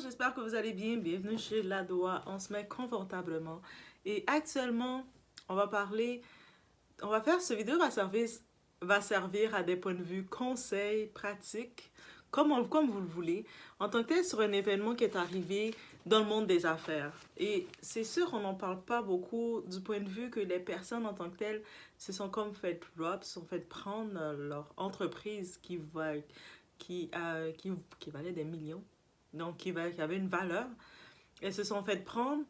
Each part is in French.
j'espère que vous allez bien. Bienvenue chez Ladoa. On se met confortablement. Et actuellement, on va faire ce vidéo va servir à des points de vue conseils, pratiques, comme vous le voulez, en tant que tel sur un événement qui est arrivé dans le monde des affaires. Et c'est sûr, on n'en parle pas beaucoup du point de vue que les personnes en tant que telles se sont comme fait drop, se sont fait prendre leur entreprise qui valait des millions, donc qui avait une valeur. Elles se sont fait prendre,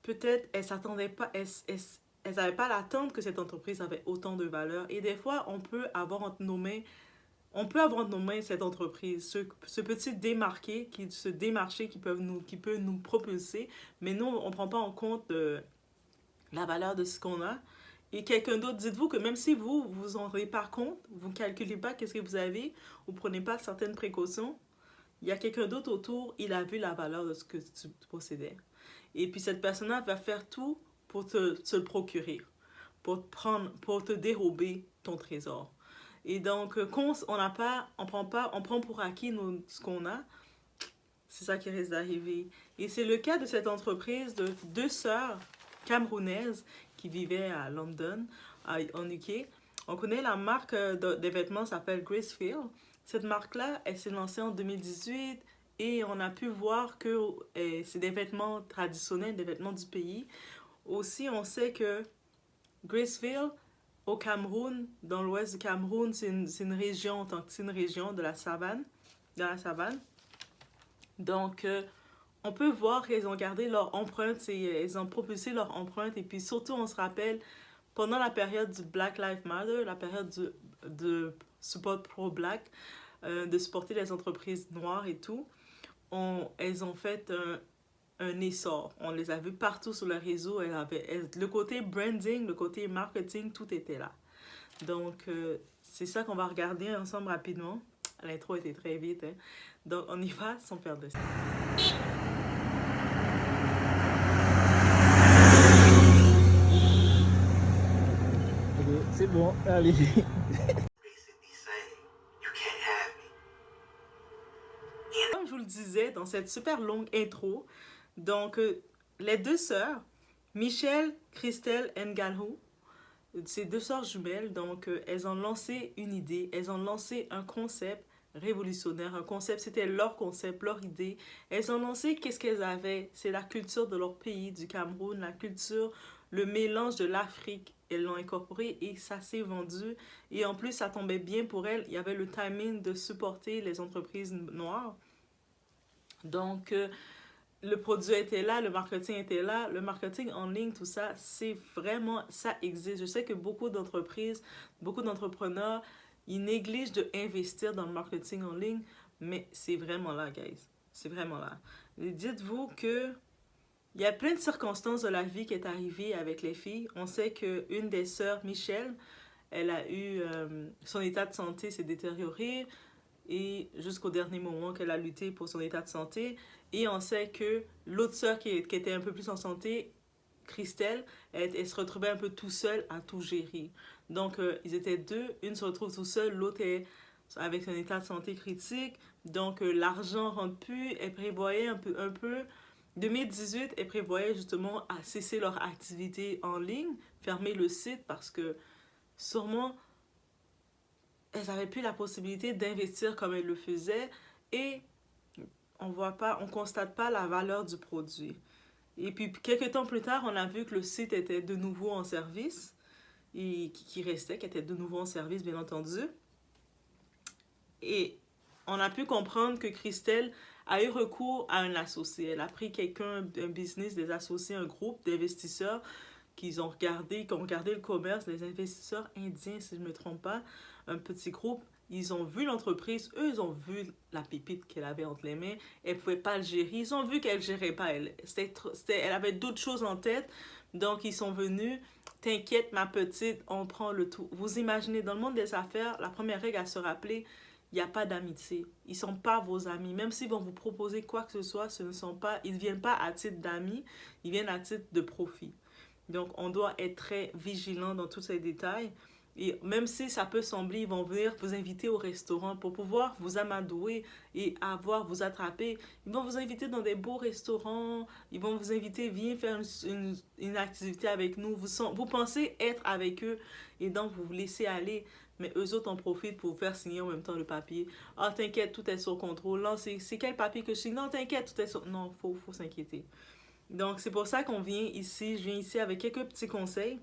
peut-être elles s'attendaient pas, elles n'avaient pas l'attente que cette entreprise avait autant de valeur. Et des fois, on peut avoir entre nos mains cette entreprise, ce petit démarché qui peut nous propulser, mais nous, on ne prend pas en compte la valeur de ce qu'on a. Et quelqu'un d'autre, dites-vous que même si vous en rendez pas compte, vous ne calculez pas qu'est-ce que vous avez, vous ne prenez pas certaines précautions, il y a quelqu'un d'autre autour, il a vu la valeur de ce que tu possédais. Et puis cette personne-là va faire tout pour te le procurer, pour te dérober ton trésor. Et donc, on prend pour acquis ce qu'on a, c'est ça qui risque d'arriver. Et c'est le cas de cette entreprise de deux sœurs camerounaises qui vivaient à London, en UK. On connaît la marque des vêtements, s'appelle Gracefield. Cette marque-là, elle s'est lancée en 2018 et on a pu voir que c'est des vêtements traditionnels, des vêtements du pays. Aussi, on sait que Gracefield, au Cameroun, dans l'ouest du Cameroun, c'est une région, c'est une région de la savane, dans la savane. Donc, on peut voir qu'elles ont gardé leur empreinte, elles ont propulsé leur empreinte. Et puis surtout, on se rappelle, pendant la période du Black Lives Matter, la période de support pro-black, de supporter les entreprises noires et tout, elles ont fait un essor. On les a vues partout sur le réseau. Le côté branding, le côté marketing, tout était là. Donc, c'est ça qu'on va regarder ensemble rapidement. L'intro était très vite. Hein? Donc, on y va sans perdre de temps. C'est bon, allez. Comme je vous le disais dans cette super longue intro, donc les deux sœurs, Michelle, Christelle Ngalhou, ces deux sœurs jumelles, donc elles ont lancé une idée, elles ont lancé un concept révolutionnaire, un concept, c'était leur concept, leur idée. Elles ont lancé, qu'est-ce qu'elles avaient? C'est la culture de leur pays, du Cameroun, la culture, le mélange de l'Afrique. Elles l'ont incorporé et ça s'est vendu. Et en plus, ça tombait bien pour elles. Il y avait le timing de supporter les entreprises noires. Donc, le produit était là, le marketing était là, le marketing en ligne, tout ça, c'est vraiment, ça existe. Je sais que beaucoup d'entreprises, beaucoup d'entrepreneurs, ils négligent d'investir dans le marketing en ligne, mais c'est vraiment là, guys. C'est vraiment là. Dites-vous que il y a plein de circonstances de la vie qui est arrivée avec les filles. On sait qu'une des sœurs, Michelle, elle a eu, son état de santé s'est détérioré et jusqu'au dernier moment qu'elle a lutté pour son état de santé. Et on sait que l'autre sœur qui était un peu plus en santé, Christelle, elle se retrouvait un peu tout seule à tout gérer. Donc, ils étaient deux. Une se retrouve tout seule, l'autre est avec un état de santé critique. Donc, l'argent ne rentre plus. Elle prévoyait un peu. 2018, elle prévoyait justement à cesser leur activité en ligne, fermer le site parce que sûrement, elles n'avaient plus la possibilité d'investir comme elles le faisaient et on constate pas la valeur du produit. Et puis, quelques temps plus tard, on a vu que le site était de nouveau en service et qui était de nouveau en service, bien entendu. Et on a pu comprendre que Christelle a eu recours à un associé. Elle a pris quelqu'un, un business, des associés, un groupe d'investisseurs qui ont regardé le commerce, des investisseurs indiens, si je ne me trompe pas, un petit groupe. Ils ont vu l'entreprise, eux, ils ont vu la pépite qu'elle avait entre les mains. Elle ne pouvait pas le gérer. Ils ont vu qu'elle ne gérait pas. Elle avait d'autres choses en tête. Donc, ils sont venus. T'inquiète, ma petite, on prend le tout. Vous imaginez, dans le monde des affaires, la première règle à se rappeler, il n'y a pas d'amitié. Ils ne sont pas vos amis. Même s'ils vont vous proposer quoi que ce soit, ils ne viennent pas à titre d'amis, ils viennent à titre de profit. Donc, on doit être très vigilant dans tous ces détails. Et même si ça peut sembler, ils vont venir vous inviter au restaurant pour pouvoir vous amadouer et vous attraper. Ils vont vous inviter dans des beaux restaurants, ils vont vous inviter, viens faire une activité avec nous. Vous pensez être avec eux et donc vous vous laissez aller. Mais eux autres en profitent pour vous faire signer en même temps le papier. Ah, t'inquiète, tout est sous contrôle. Non, c'est quel papier que je signe? Non, t'inquiète, tout est sur... Non, faut s'inquiéter. Donc, c'est pour ça qu'on vient ici. Je viens ici avec quelques petits conseils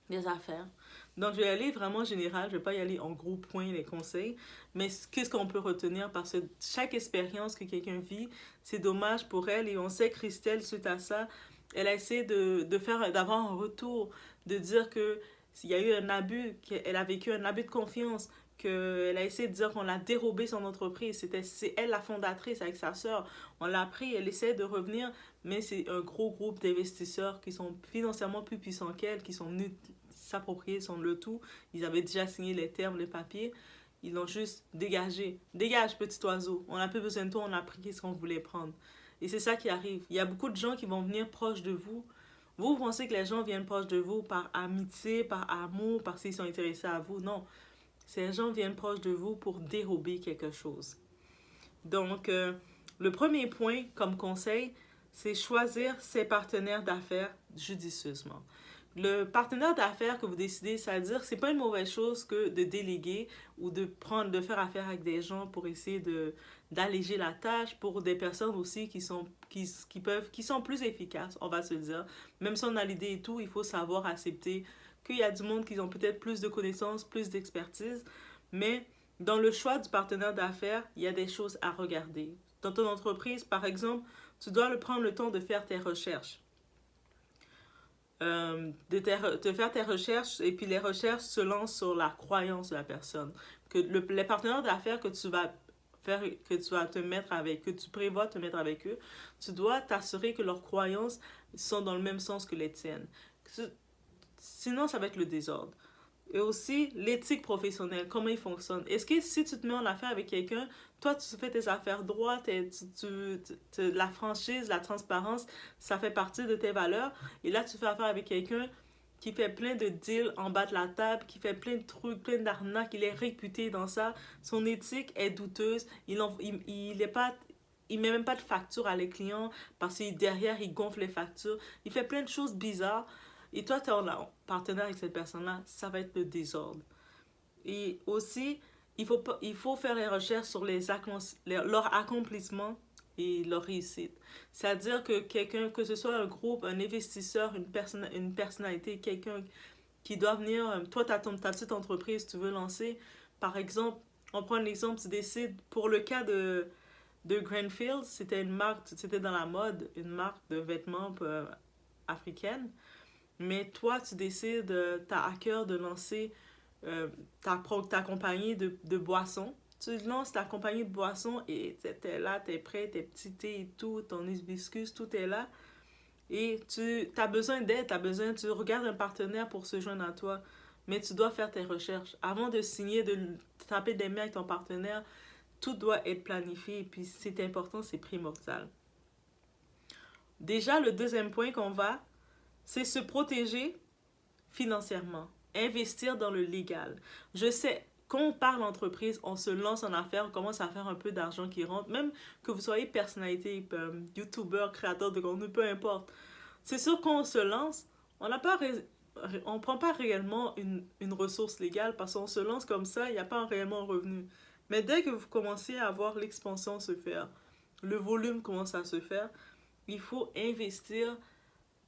des affaires. Donc, je vais aller vraiment général. Je ne vais pas y aller en gros points, les conseils. Mais qu'est-ce qu'on peut retenir? Parce que chaque expérience que quelqu'un vit, c'est dommage pour elle. Et on sait que Christelle, suite à ça, elle a essayé d'avoir un retour, de dire que s'il y a eu un abus, qu'elle a vécu un abus de confiance, qu'elle a essayé de dire qu'on l'a dérobé son entreprise. C'est elle la fondatrice avec sa sœur. On l'a pris, elle essaie de revenir, mais c'est un gros groupe d'investisseurs qui sont financièrement plus puissants qu'elle, qui sont venus s'approprier le tout. Ils avaient déjà signé les termes, les papiers. Ils l'ont juste dégagé. Dégage, petit oiseau. On n'a plus besoin de toi, on a pris ce qu'on voulait prendre. Et c'est ça qui arrive. Il y a beaucoup de gens qui vont venir proches de vous. Vous pensez que les gens viennent proches de vous par amitié, par amour, parce qu'ils sont intéressés à vous. Non. Ces gens viennent proches de vous pour dérober quelque chose. Donc, le premier point comme conseil, c'est choisir ses partenaires d'affaires judicieusement. Le partenaire d'affaires que vous décidez, c'est-à-dire que c'est pas une mauvaise chose que de déléguer ou de faire affaire avec des gens pour essayer d'alléger la tâche pour des personnes aussi qui sont plus efficaces, on va se le dire. Même si on a l'idée et tout, il faut savoir accepter qu'il y a du monde qui ont peut-être plus de connaissances, plus d'expertise, mais dans le choix du partenaire d'affaires, il y a des choses à regarder. Dans ton entreprise, par exemple, tu dois prendre le temps de faire tes recherches. De faire tes recherches et puis les recherches se lancent sur la croyance de la personne. Les partenaires d'affaires que tu vas te mettre avec, que tu prévois te mettre avec eux, tu dois t'assurer que leurs croyances sont dans le même sens que les tiennes. Sinon, ça va être le désordre. Et aussi, l'éthique professionnelle, comment il fonctionne. Est-ce que si tu te mets en affaire avec quelqu'un, toi, tu fais tes affaires droit, la franchise, la transparence, ça fait partie de tes valeurs. Et là, tu fais affaire avec quelqu'un qui fait plein de deals en bas de la table, qui fait plein de trucs, plein d'arnaques, il est réputé dans ça. Son éthique est douteuse. Il met même pas de facture à les clients parce que derrière, il gonfle les factures. Il fait plein de choses bizarres. Et toi, tu es en partenaire avec cette personne-là, ça va être le désordre. Et aussi, il faut faire les recherches sur leur accomplissement et leur réussite. C'est-à-dire que quelqu'un, que ce soit un groupe, un investisseur, une personnalité, quelqu'un qui doit venir, toi, tu as ta petite entreprise, tu veux lancer, par exemple, on prend l'exemple, tu décides, pour le cas de Greenfield, c'était une marque, c'était dans la mode, une marque de vêtements africaine. Mais toi, tu décides, tu as à cœur de lancer ta compagnie de boissons. Tu lances ta compagnie de boissons et t'es là, t'es prêt, tes petits thés et tout, ton hibiscus, tout est là. Et tu as besoin d'aide, tu regardes un partenaire pour se joindre à toi. Mais tu dois faire tes recherches. Avant de signer, de taper des mains avec ton partenaire, tout doit être planifié. Et puis c'est important, c'est primordial. Déjà, le deuxième point c'est se protéger financièrement, investir dans le légal. Je sais, quand on parle entreprise, on se lance en affaires, on commence à faire un peu d'argent qui rentre, même que vous soyez personnalité, youtubeur, créateur de contenu, peu importe. C'est sûr qu'on se lance, on prend pas réellement une ressource légale parce qu'on se lance comme ça, il n'y a pas réellement un revenu. Mais dès que vous commencez à voir l'expansion se faire, le volume commence à se faire, il faut investir,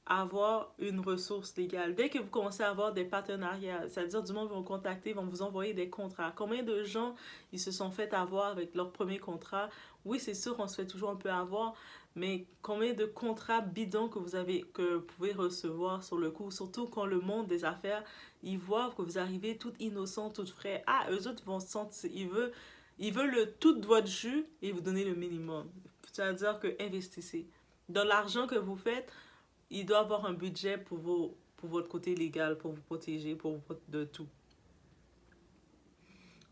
avoir une ressource légale. Dès que vous commencez à avoir des partenariats, c'est-à-dire du monde vont vous contacter, vont vous envoyer des contrats. Combien de gens ils se sont fait avoir avec leur premier contrat? Oui, c'est sûr, on se fait toujours un peu avoir, mais combien de contrats bidons que vous pouvez recevoir sur le coup, surtout quand le monde des affaires, ils voient que vous arrivez tout innocent, tout frais. Ah, eux autres vont se sentir, ils veulent le tout de votre jus et vous donner le minimum. C'est-à-dire que investissez. Dans l'argent que vous faites, il doit avoir un budget pour votre côté légal, pour vous protéger, de tout.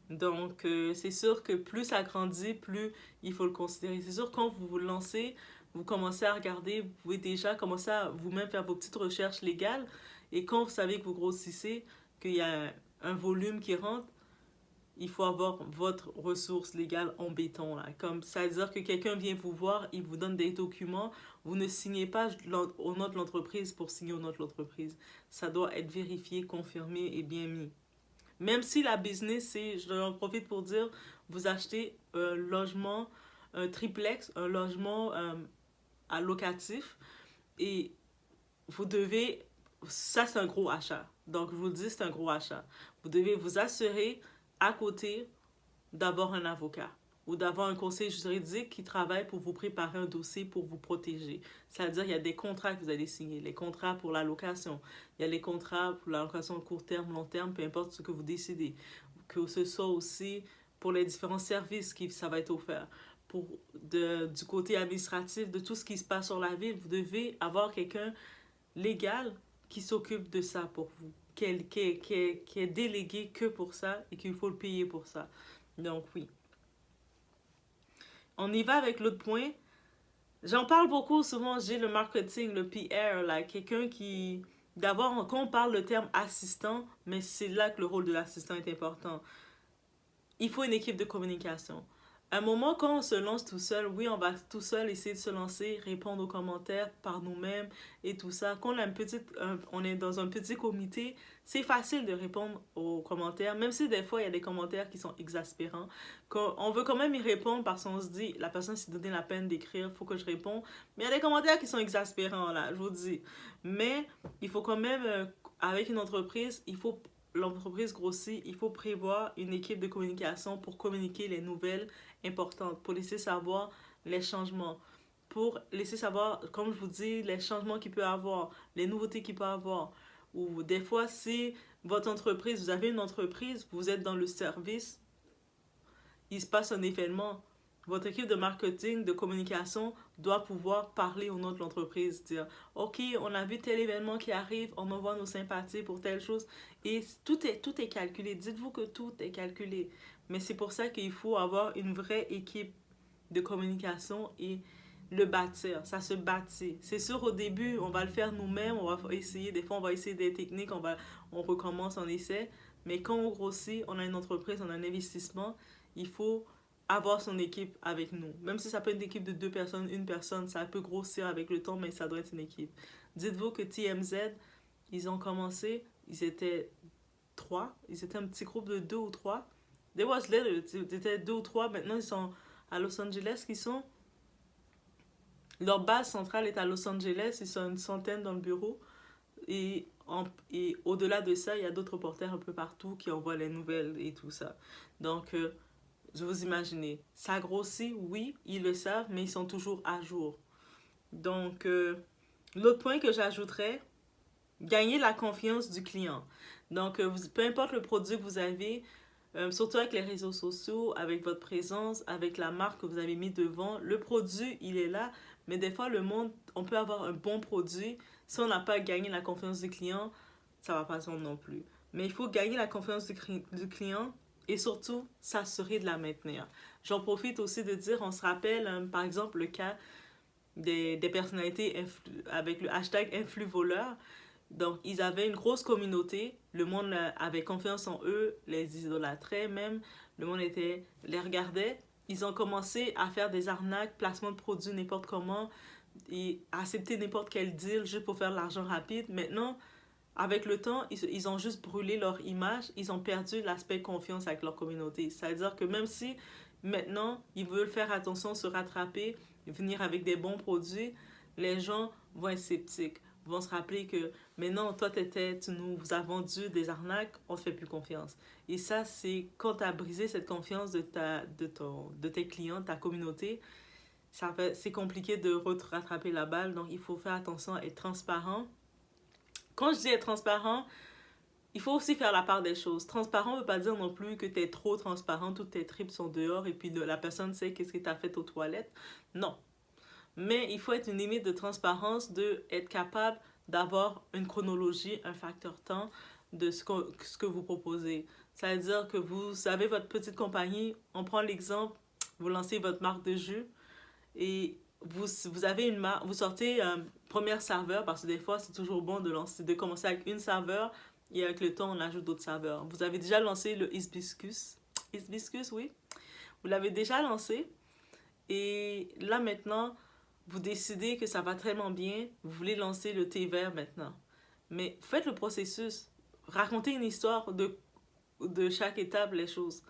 Donc, c'est sûr que plus ça grandit, plus il faut le considérer. C'est sûr, quand vous vous lancez, vous commencez à regarder, vous pouvez déjà commencer à vous-même faire vos petites recherches légales. Et quand vous savez que vous grossissez, qu'il y a un volume qui rentre, il faut avoir votre ressource légale en béton. Là. Comme ça veut dire que quelqu'un vient vous voir, il vous donne des documents, vous ne signez pas au nom de l'entreprise pour signer au nom de l'entreprise. Ça doit être vérifié, confirmé et bien mis. Même si la business, c'est, je en profite pour dire, vous achetez un logement, un triplex, un logement à locatif et vous devez, ça c'est un gros achat. Donc je vous le dis, c'est un gros achat. Vous devez vous assurer à côté d'avoir un avocat ou d'avoir un conseiller juridique qui travaille pour vous préparer un dossier pour vous protéger. C'est-à-dire, il y a des contrats que vous allez signer, les contrats pour la location, il y a les contrats pour la location à court terme, long terme, peu importe ce que vous décidez. Que ce soit aussi pour les différents services qui ça va être offert. Du côté administratif, de tout ce qui se passe sur la ville, vous devez avoir quelqu'un légal qui s'occupe de ça pour vous, qui est délégué que pour ça et qu'il faut le payer pour ça. Donc oui. On y va avec l'autre point. J'en parle beaucoup souvent, j'ai le marketing, le PR, là, quelqu'un qui... D'abord, quand on parle le terme assistant, mais c'est là que le rôle de l'assistant est important. Il faut une équipe de communication. À un moment, quand on se lance tout seul, oui, on va tout seul essayer de se lancer, répondre aux commentaires par nous-mêmes et tout ça. Quand on est dans un petit comité, c'est facile de répondre aux commentaires, même si des fois, il y a des commentaires qui sont exaspérants. On veut quand même y répondre parce qu'on se dit, la personne s'est donné la peine d'écrire, il faut que je réponde. Mais il y a des commentaires qui sont exaspérants, là, je vous dis. Mais il faut quand même, avec une entreprise, l'entreprise grossit, il faut prévoir une équipe de communication pour communiquer les nouvelles importantes, pour laisser savoir les changements, pour laisser savoir, comme je vous dis, les changements qu'il peut y avoir, les nouveautés qu'il peut y avoir. Ou des fois, si votre entreprise, vous avez une entreprise, vous êtes dans le service, il se passe un événement, votre équipe de marketing, de communication doit pouvoir parler au nom de l'entreprise, dire « Ok, on a vu tel événement qui arrive, on envoie nos sympathies pour telle chose. » Et tout est calculé. Dites-vous que tout est calculé. Mais c'est pour ça qu'il faut avoir une vraie équipe de communication et le bâtir. Ça se bâtit. C'est sûr, au début, on va le faire nous-mêmes, on va essayer, des fois on va essayer des techniques, on recommence, on essaie. Mais quand on grossit, on a une entreprise, on a un investissement, il faut avoir son équipe avec nous. Même si ça peut être une équipe de 2 personnes, une personne, ça peut grossir avec le temps, mais ça doit être une équipe. Dites-vous que TMZ, ils ont commencé, ils étaient 3, ils étaient un petit groupe de 2 ou 3. They was little, ils étaient 2 ou 3, maintenant ils sont à Los Angeles, leur base centrale est à Los Angeles, ils sont une centaine dans le bureau. Et au-delà de ça, il y a d'autres reporters un peu partout qui envoient les nouvelles et tout ça. Donc, je vous imaginez, ça grossit, oui, ils le savent, mais ils sont toujours à jour. Donc, l'autre point que j'ajouterais, gagner la confiance du client. Donc, peu importe le produit que vous avez, surtout avec les réseaux sociaux, avec votre présence, avec la marque que vous avez mis devant, le produit, il est là, mais des fois, on peut avoir un bon produit. Si on n'a pas gagné la confiance du client, ça ne va pas se vendre non plus. Mais il faut gagner la confiance du client et surtout s'assurer de la maintenir. J'en profite aussi de dire, on se rappelle par exemple le cas des personnalités avec le hashtag #influvoleur. Donc ils avaient une grosse communauté, le monde avait confiance en eux, les idolâtrait même, le monde les regardait. Ils ont commencé à faire des arnaques, placement de produits n'importe comment, et accepter n'importe quel deal juste pour faire de l'argent rapide. Maintenant, avec le temps, ils ont juste brûlé leur image, ils ont perdu l'aspect confiance avec leur communauté. C'est-à-dire que même si maintenant, ils veulent faire attention, se rattraper, venir avec des bons produits, les gens vont être sceptiques, vont se rappeler que mais non, toi tu nous as vendu des arnaques, on ne te fait plus confiance. Et ça, c'est quand tu as brisé cette confiance de tes clients, ta communauté, c'est compliqué de rattraper la balle. Donc il faut faire attention à être transparent. Quand je dis être transparent, il faut aussi faire la part des choses. Transparent ne veut pas dire non plus que tu es trop transparent, toutes tes tripes sont dehors et puis la personne sait qu'est-ce que tu as fait aux toilettes. Non. Mais il faut être une limite de transparence, être capable d'avoir une chronologie, un facteur temps de ce que vous proposez. Ça veut dire que vous avez votre petite compagnie, on prend l'exemple, vous lancez votre marque de jus et vous avez une marque, vous sortez première saveur parce que des fois c'est toujours bon de commencer avec une saveur et avec le temps, on ajoute d'autres saveurs. Vous avez déjà lancé le hibiscus. Hibiscus, oui. Vous l'avez déjà lancé. Et là, maintenant, vous décidez que ça va tellement bien. Vous voulez lancer le thé vert maintenant. Mais faites le processus. Racontez une histoire de chaque étape, les choses.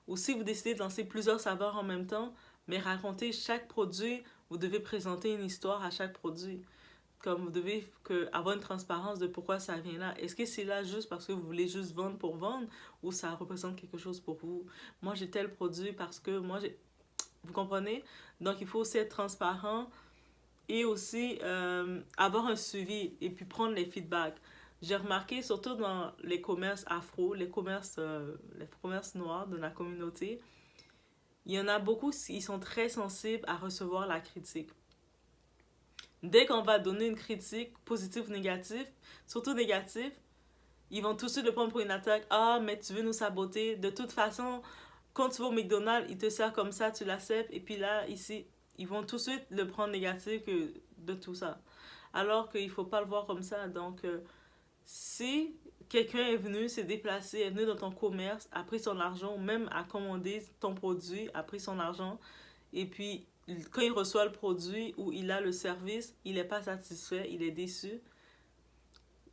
Ou si vous décidez de lancer plusieurs saveurs en même temps, mais racontez chaque produit, vous devez présenter une histoire à chaque produit. Comme vous devez avoir une transparence de pourquoi ça vient là. Est-ce que c'est là juste parce que vous voulez juste vendre pour vendre ou ça représente quelque chose pour vous? Moi, j'ai tel produit parce que moi, j'ai... Vous comprenez? Donc, il faut aussi être transparent et aussi avoir un suivi et puis prendre les feedbacks. J'ai remarqué, surtout dans les commerces afro, les commerces noirs de la communauté, il y en a beaucoup, ils sont très sensibles à recevoir la critique. Dès qu'on va donner une critique, positive ou négative, surtout négative, ils vont tout de suite le prendre pour une attaque. Ah, mais tu veux nous saboter. De toute façon, quand tu vas au McDonald's, ils te servent comme ça, tu l'acceptes. Et puis là, ici, ils vont tout de suite le prendre négatif de tout ça. Alors qu'il ne faut pas le voir comme ça. Donc, si quelqu'un est venu se déplacer, est venu dans ton commerce, a pris son argent, même a commandé ton produit, a pris son argent, et puis quand il reçoit le produit ou il a le service, il n'est pas satisfait, il est déçu.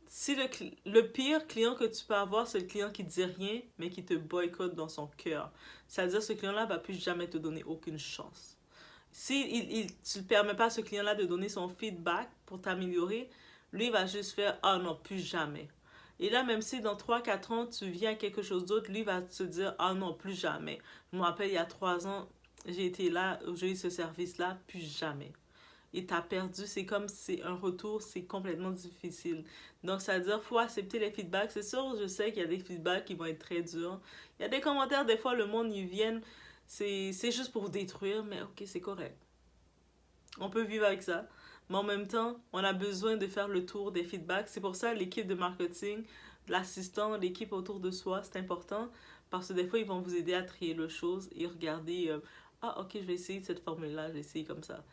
Si le pire client que tu peux avoir, c'est le client qui ne dit rien, mais qui te boycotte dans son cœur. C'est-à-dire que ce client-là ne va plus jamais te donner aucune chance. Si tu ne permets pas à ce client-là de donner son feedback pour t'améliorer, lui il va juste faire « Ah non, plus jamais ». Et là, même si dans 3 4 ans, tu viens à quelque chose d'autre, lui va se dire « Ah non, plus jamais ». Je me rappelle, il y a 3 ans, j'ai été là, j'ai eu ce service-là, plus jamais. Et t'as perdu, c'est comme c'est un retour, c'est complètement difficile. Donc, ça veut dire qu'il faut accepter les feedbacks. C'est sûr, je sais qu'il y a des feedbacks qui vont être très durs. Il y a des commentaires, des fois, le monde, ils viennent, c'est juste pour vous détruire, mais ok, c'est correct. On peut vivre avec ça. Mais en même temps, on a besoin de faire le tour des feedbacks. C'est pour ça l'équipe de marketing, l'assistant, l'équipe autour de soi, c'est important. Parce que des fois, ils vont vous aider à trier les choses et regarder, ah ok, je vais essayer cette formule-là, je vais essayer comme ça.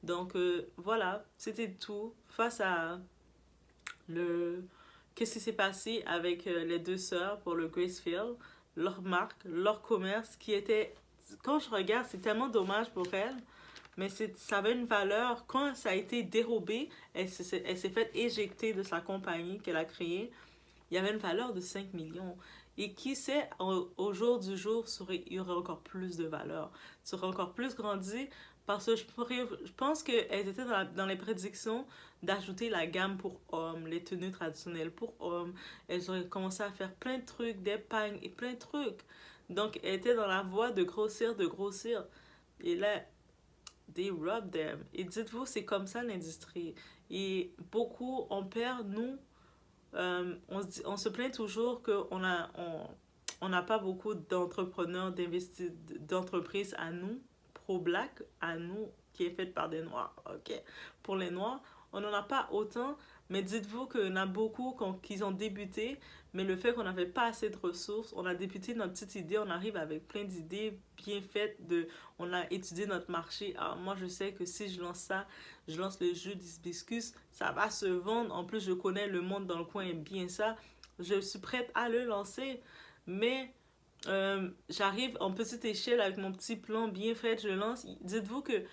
Donc voilà, c'était tout face à le qu'est-ce qui s'est passé avec les deux sœurs pour le Gracefield, leur marque, leur commerce qui était, quand je regarde, c'est tellement dommage pour elles, mais ça avait une valeur. Quand ça a été dérobé, elle s'est faite éjecter de sa compagnie qu'elle a créée. Il y avait une valeur de 5 millions. Et qui sait, au jour du jour, il y aurait encore plus de valeur. Ça aurait encore plus grandi parce que je pense qu'elles étaient dans les prédictions d'ajouter la gamme pour hommes, les tenues traditionnelles pour hommes. Elles auraient commencé à faire plein de trucs, des pagnes et plein de trucs. Donc, elles étaient dans la voie de grossir, de grossir. Et là, they rob them. Et dites-vous, c'est comme ça l'industrie. Et beaucoup, on perd, nous, on se plaint toujours qu'on on n'a pas beaucoup d'entrepreneurs, d'entreprises à nous, pro-black, à nous, qui est faite par des noirs. Ok. Pour les noirs, on n'en a pas autant, mais dites-vous qu'il y en a beaucoup qui ont débuté, mais le fait qu'on n'avait pas assez de ressources, on a débuté notre petite idée, on arrive avec plein d'idées bien faites, on a étudié notre marché. Alors moi, je sais que si je lance ça, je lance le jus d'hibiscus, ça va se vendre. En plus, je connais le monde dans le coin et bien ça. Je suis prête à le lancer, mais j'arrive en petite échelle avec mon petit plan bien fait, je lance. Dites-vous que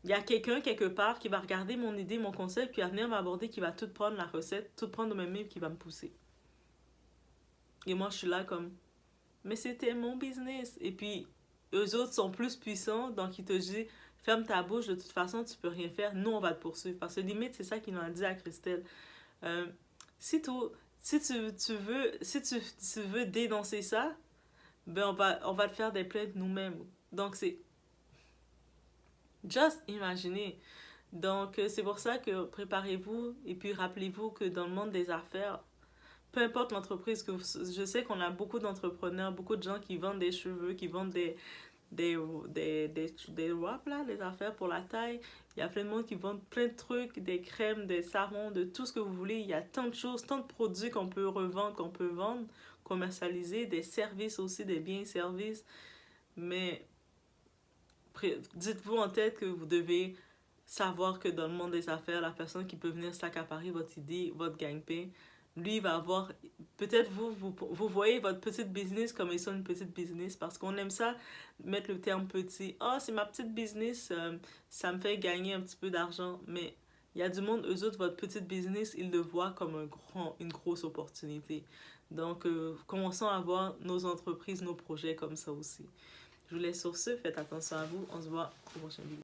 il y a quelqu'un quelque part qui va regarder mon idée, mon concept, qui va venir m'aborder, qui va tout prendre la recette, tout prendre de mes mains, qui va me pousser. Et moi, je suis là comme, mais c'était mon business. Et puis, eux autres sont plus puissants, donc ils te disent, ferme ta bouche, de toute façon, tu peux rien faire, nous, on va te poursuivre. Parce que limite, c'est ça qu'ils nous a dit à Christelle. Euh, si tu, si tu veux dénoncer ça, ben on va te faire des plaintes nous-mêmes. Donc, c'est just imaginez. Donc, c'est pour ça que préparez-vous et puis rappelez-vous que dans le monde des affaires, peu importe l'entreprise que je sais qu'on a beaucoup d'entrepreneurs, beaucoup de gens qui vendent des cheveux, qui vendent des wraps, là, des affaires pour la taille. Il y a plein de monde qui vendent plein de trucs, des crèmes, des savons, de tout ce que vous voulez. Il y a tant de choses, tant de produits qu'on peut revendre, qu'on peut vendre, commercialiser, des services aussi, des biens et services. Mais dites-vous en tête que vous devez savoir que dans le monde des affaires, la personne qui peut venir s'accaparer votre idée, votre gagne-pain, lui va avoir... Peut-être vous voyez votre petite business comme étant une petite business parce qu'on aime ça, mettre le terme petit. Oh, c'est ma petite business, ça me fait gagner un petit peu d'argent. Mais il y a du monde, eux autres, votre petite business, ils le voient comme une grosse opportunité. Donc, commençons à voir nos entreprises, nos projets comme ça aussi. Je vous laisse sur ce, faites attention à vous. On se voit au prochain vidéo.